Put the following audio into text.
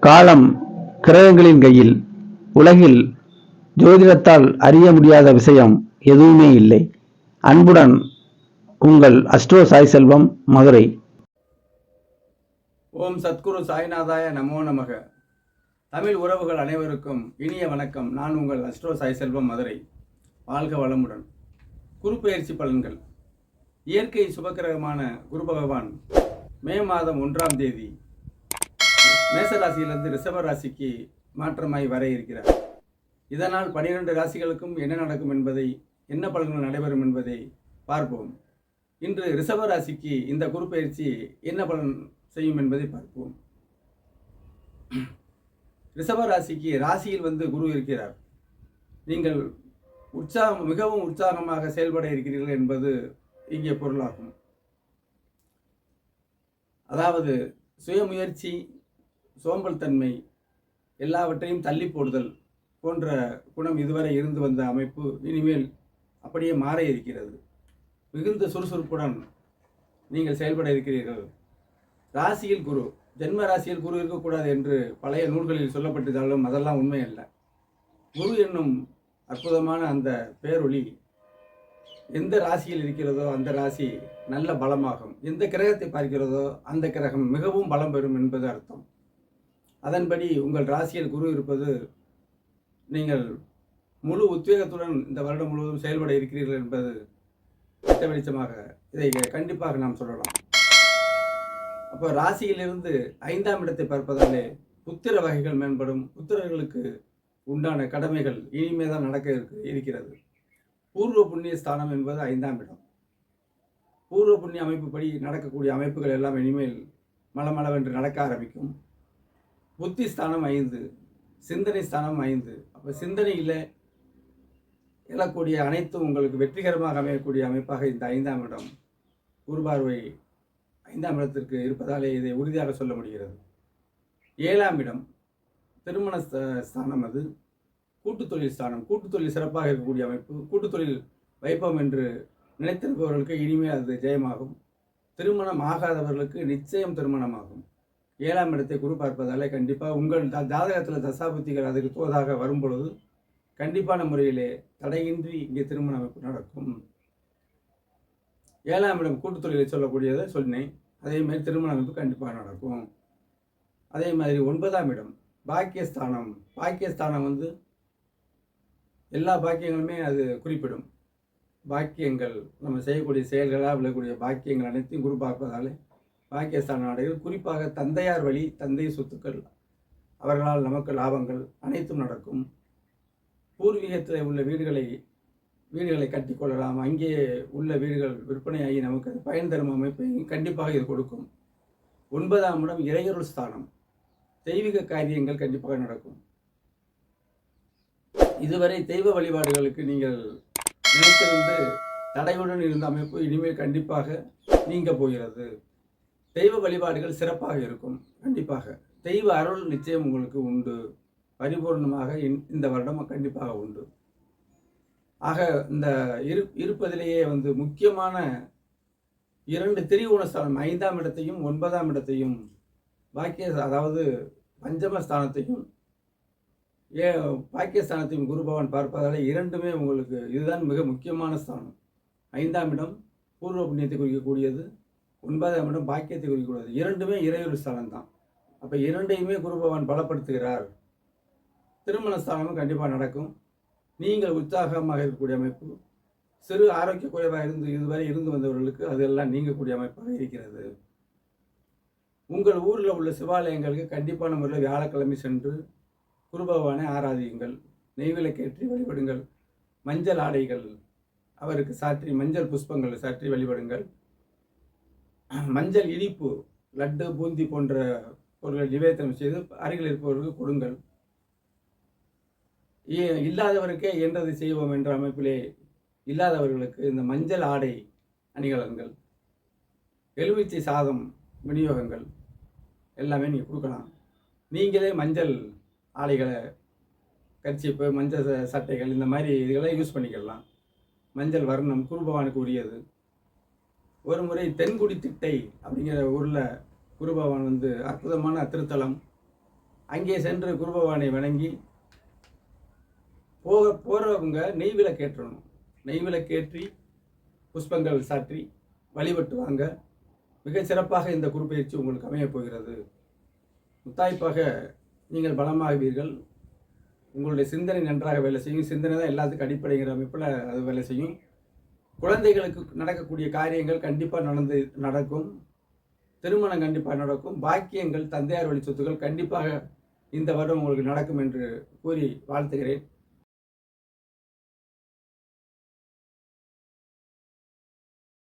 காலம் கிரகங்களின் கையில். உலகில் ஜோதிடத்தால் அறிய முடியாத விஷயம் எதுவுமே இல்லை. அன்புடன் உங்கள் அஸ்ட்ரோ சாய் செல்வம், மதுரை. ஓம் சத்குரு சாய்நாதாய நமோ நமக. தமிழ் உறவுகள் அனைவருக்கும் இனிய வணக்கம். நான் உங்கள் அஸ்ட்ரோ சாய் செல்வம், மதுரை. வாழ்க வளமுடன். குரு பெயர்ச்சி பலன்கள். இயற்கை சுபக்கிரகமான குரு பகவான் மே மாதம் 1ஆம் தேதி மேசராசியிலிருந்து ரிஷப ராசிக்கு மாற்றமாய் வர இருக்கிறார். இதனால் 12 ராசிகளுக்கும் என்ன நடக்கும் என்பதை, என்ன பலன்கள் நடைபெறும் என்பதை பார்ப்போம். இன்று ரிஷப ராசிக்கு இந்த குரு பெயர்ச்சி என்ன பலன் செய்யும் என்பதை பார்ப்போம். ரிஷப ராசிக்கு ராசியில் குரு இருக்கிறார். நீங்கள் மிகவும் உற்சாகமாக செயல்பட இருக்கிறீர்கள் என்பது இங்கே பொருளாகும். அதாவது சுயமுயற்சி, சோம்பல் தன்மை, எல்லாவற்றையும் தள்ளி போடுதல் போன்ற குணம் இதுவரை இருந்து வந்த அமைப்பு இனிமேல் அப்படியே மாற இருக்கிறது. மிகுந்த சுறுசுறுப்புடன் நீங்கள் செயல்பட இருக்கிறீர்கள். ராசியில் குரு, ஜென்ம ராசியில் குரு இருக்கக்கூடாது என்று பழைய நூல்களில் சொல்லப்பட்டிருந்தாலும் அதெல்லாம் உண்மை அல்ல. குரு என்னும் அற்புதமான அந்த பேரொளி எந்த ராசியில் இருக்கிறதோ அந்த ராசி நல்ல பலமாகும். எந்த கிரகத்தை பார்க்கிறதோ அந்த கிரகம் மிகவும் பலம் பெறும் என்பது அர்த்தம். அதன்படி உங்கள் ராசியில் குரு இருப்பது, நீங்கள் முழு உத்வேகத்துடன் இந்த வருடம் முழுவதும் செயல்பட இருக்கிறீர்கள் என்பது வெட்ட வெளிச்சமாக இதை கண்டிப்பாக நாம் சொல்லலாம். அப்போ ராசியிலிருந்து 5ஆம் இடத்தை பார்ப்பதாலே புத்திர வகைகள் மேம்படும். புத்திரர்களுக்கு உண்டான கடமைகள் இனிமே தான் நடக்க இருக்கிறது. பூர்வ புண்ணிய ஸ்தானம் என்பது 5ஆம் இடம். பூர்வ புண்ணிய அமைப்புப்படி நடக்கக்கூடிய அமைப்புகள் எல்லாம் இனிமேல் மளமளவென்று நடக்க ஆரம்பிக்கும். புத்தி ஸ்தானம் 5, சிந்தனை ஸ்தானம் 5. அப்போ சிந்தனையில் எழக்கூடிய அனைத்தும் உங்களுக்கு வெற்றிகரமாக அமையக்கூடிய அமைப்பாக இந்த 5ஆம் இடம் குரு பார்வை 5ஆம் இடத்திற்கு இருப்பதாலே இதை உறுதியாக சொல்ல முடிகிறது. 7ஆம் இடம் திருமண ஸ்தானம், அது கூட்டு தொழில் ஸ்தானம். கூட்டு தொழில் சிறப்பாக இருக்கக்கூடிய அமைப்பு. கூட்டு தொழில் வைப்போம் என்று நினைத்திருப்பவர்களுக்கு இனிமேல் அது ஜெயமாகும். திருமணம் ஆகாதவர்களுக்கு நிச்சயம் திருமணமாகும். 7ஆம் இடத்தை குரு பார்ப்பதாலே கண்டிப்பாக உங்கள் ஜாதகத்தில் தசாபுத்திகள் அதுக்கு தோதாக வரும் பொழுது கண்டிப்பான முறையிலே தடையின்றி இங்கே திருமண அமைப்பு நடக்கும். 7ஆம் இடம் கூட்டு தொழிலை சொல்லக்கூடியதை சொன்னேன். அதே மாதிரி திருமண அமைப்பு கண்டிப்பாக நடக்கும். அதே மாதிரி 9ஆம் இடம் பாக்கியஸ்தானம். பாக்கியஸ்தானம் எல்லா பாக்கியங்களுமே அது குறிப்பிடும். பாக்கியங்கள், நம்ம செய்யக்கூடிய செயல்களாக விழக்கூடிய பாக்கியங்கள் அனைத்தையும் குரு பார்ப்பதாலே பாக்கியஸ்தான நாடுகள், குறிப்பாக தந்தையார் வழி, தந்தை சொத்துக்கள், அவர்களால் நமக்கு லாபங்கள் அனைத்தும் நடக்கும். பூர்வீகத்தில் உள்ள வீடுகளை கட்டிக்கொள்ளலாம். அங்கே உள்ள வீடுகள் விற்பனையாகி நமக்கு அது பயன் தரும் அமைப்பை கண்டிப்பாக இது கொடுக்கும். 9ஆம் இடம் இறையருள் ஸ்தானம். தெய்வீக காரியங்கள் கண்டிப்பாக நடக்கும். இதுவரை தெய்வ வழிபாடுகளுக்கு நீங்கள் நினைத்திருந்து தடையுடன் இருந்த அமைப்பு இனிமேல் கண்டிப்பாக நீங்க போகிறது. தெய்வ வழிபாடுகள் சிறப்பாக இருக்கும். கண்டிப்பாக தெய்வ அருள் நிச்சயம் உங்களுக்கு உண்டு. பரிபூர்ணமாக இந்த வருடம் கண்டிப்பாக உண்டு. ஆக இந்த இருப்பதிலேயே முக்கியமான 2 திரிகோணஸ்தானம், 5ஆம் இடத்தையும் 9ஆம் இடத்தையும், அதாவது பஞ்சமஸ்தானத்தையும் பாக்கியஸ்தானத்தையும் குரு பகவான் பார்ப்பதால் இரண்டுமே உங்களுக்கு இதுதான் மிக முக்கியமான ஸ்தானம். 5ஆம் இடம் பூர்வ புண்ணியத்தை குறிக்கக்கூடியது, 9ஆம் இடம் பாக்கியத்தை குறிக்கக்கூடியது. இரண்டுமே இறையொரு ஸ்தானம் தான். அப்போ இரண்டையுமே குரு பகவான் பலப்படுத்துகிறார். திருமண ஸ்தானமும் கண்டிப்பாக நடக்கும். நீங்கள் உற்சாகமாக இருக்கக்கூடிய அமைப்பு. சிறு ஆரோக்கிய குறைவாக இதுவரை இருந்து வந்தவர்களுக்கு அதெல்லாம் நீங்கக்கூடிய அமைப்பாக இருக்கிறது. உங்கள் ஊரில் உள்ள சிவாலயங்களுக்கு கண்டிப்பான முறையில் வியாழக்கிழமை சென்று குரு பகவானை ஆராதியுங்கள். நெய்விளக்கேற்றி வழிபடுங்கள். மஞ்சள் ஆடைகள் அவருக்கு சாற்றி, மஞ்சள் புஷ்பங்கள் சாற்றி வழிபடுங்கள். மஞ்சள் இனிப்பு, லட்டு, பூந்தி போன்ற பொருட்களை நிவேதனம் செய்து அருகில் இருப்பவர்களுக்கு கொடுங்கள். இல்லாதவருக்கே என்றது செய்வோம் என்ற அமைப்பிலே இல்லாதவர்களுக்கு இந்த மஞ்சள் ஆடை அணிகலன்கள், எலுமிச்சை சாதம் விநியோகங்கள் எல்லாமே நீங்கள் கொடுக்கலாம். நீங்களே மஞ்சள் ஆடைகளை, கர்ச்சீப்பு, மஞ்சள் சட்டைகள், இந்த மாதிரி இதுகளை யூஸ் பண்ணிக்கலாம். மஞ்சள் வர்ணம் குரு பகவானுக்கு உரியது. ஒரு முறை தென்குடி திட்டை அப்படிங்கிற ஊரில் குரு பகவான் அற்புதமான திருத்தலம். அங்கே சென்று குரு பகவானை வணங்கி போகிறவங்க நெய் விளக்கேற்றணும். நெய் விளக்கேற்றி புஷ்பங்கள் சாற்றி வழிபட்டு வாங்க. மிக சிறப்பாக இந்த குரு பயிற்சி உங்களுக்கு அமையப் போகிறது. முத்தாய்ப்பாக நீங்கள் பலமாகுவீர்கள். உங்களுடைய சிந்தனை நன்றாக வேலை செய்யும். சிந்தனை தான் எல்லாத்துக்கும் அடிப்படைங்கிற அமைப்பில் அது வேலை செய்யும். குழந்தைகளுக்கு நடக்கக்கூடிய காரியங்கள் கண்டிப்பாக நடக்கும். திருமணம் கண்டிப்பாக நடக்கும். பாக்கியங்கள், தந்தையார் வழி சொத்துக்கள் கண்டிப்பாக இந்த வருடம் உங்களுக்கு நடக்கும் என்று கூறி வாழ்த்துகிறேன்.